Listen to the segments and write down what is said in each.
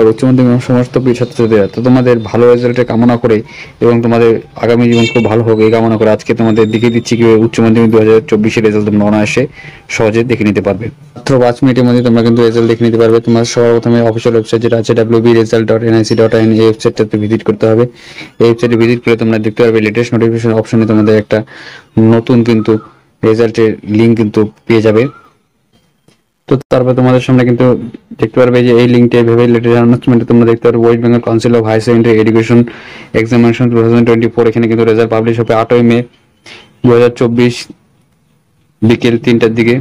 স্তর উচ্চ মাধ্যমিক এবং সমস্ত ছাত্রছাত্রীরা তো তোমাদের ভালো রেজাল্টের কামনা করে এবং তোমাদের আগামী জীবন খুব ভালো হোক এই কামনা করে আজকে তোমাদের দেখিয়ে দিচ্ছি কিভাবে উচ্চ মাধ্যমিক 2024 রেজাল্ট তোমরা অনায়াসে সহজে দেখে নিতে পারবে। মাত্র 5 মিনিটের মধ্যে তোমরা কিন্তু রেজাল্ট দেখে নিতে পারবে। তোমার সবার প্রথমে অফিসিয়াল ওয়েবসাইট যেটা আছে www.result.nic.in এই ওয়েবসাইটটাতে ভিজিট করতে হবে। এই ওয়েবসাইটে ভিজিট করে তোমরা দেখতে পারবে লেটেস্ট নোটিফিকেশন অপশনে তোমাদের একটা নতুন কিন্তু রেজাল্টের লিঙ্ক কিন্তু পেয়ে যাবে। তো তারপর তোমাদের সামনে কিন্তু দেখতে পারবে যে এই লিঙ্কটা ভেবে লেটেস্ট অ্যানাউন্সমেন্টে তোমরা দেখতে পারবে West Bengal Council of Higher Secondary Education examination 2024 এখানে কিন্তু রেজাল্ট পাবলিশ হবে 8ই মে 2024 বিকেল 3টার দিকে।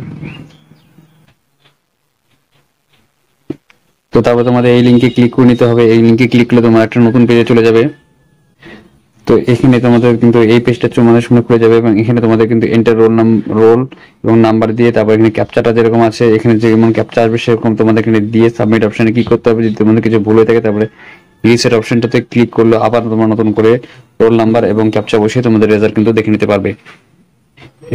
তো তারপর তোমাদের এই লিঙ্কে ক্লিক করে নিতে হবে। এই লিঙ্কে ক্লিক করলে তোমরা একটা নতুন পেজে চলে যাবে। তো এখানে তোমাদের কিন্তু এই পেজটা তোমাদের সামনে খুলে যাবে এবং এখানে তোমাদের কিন্তু এন্টার রোল এবং নাম্বার দিয়ে তারপর এখানে ক্যাপচাটা যেরকম আছে এখানে যেমন ক্যাপচা আসবে সেরকম তোমাদের এখানে দিয়ে সাবমিট অপশনে কি করতে হবে। যদি তোমাদের কিছু ভুল হয়ে থাকে তারপরে রিসেট অপশনটাতে ক্লিক করলে আবার তোমরা নতুন করে রোল নাম্বার এবং ক্যাপচা বসিয়ে তোমাদের রেজাল্ট কিন্তু দেখে নিতে পারবে।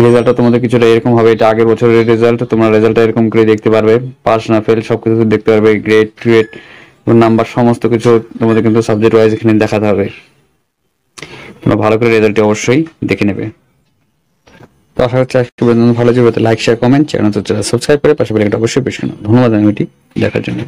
রেজাল্টটা তোমাদের কিছুটা এরকম হবে, এটা আগের বছরের রেজাল্ট। তোমরা রেজাল্টটা এরকম করে দেখতে পারবে, পাস না ফেল সবকিছু দেখতে পারবে, গ্রেড নাম্বার সমস্ত কিছু তোমাদের কিন্তু সাবজেক্ট ওয়াইজ এখানে দেখাতে হবে। তোমরা ভালো করে রেজাল্টটি অবশ্যই দেখে নেবে। তো আশা করছি আজকে পর্যন্ত ভালো যাবে। Like share comment channel subscribe করে পাশে বেল আইকনটা অবশ্যই প্রেস করুন। ধন্যবাদ ভিডিওটি দেখার জন্য।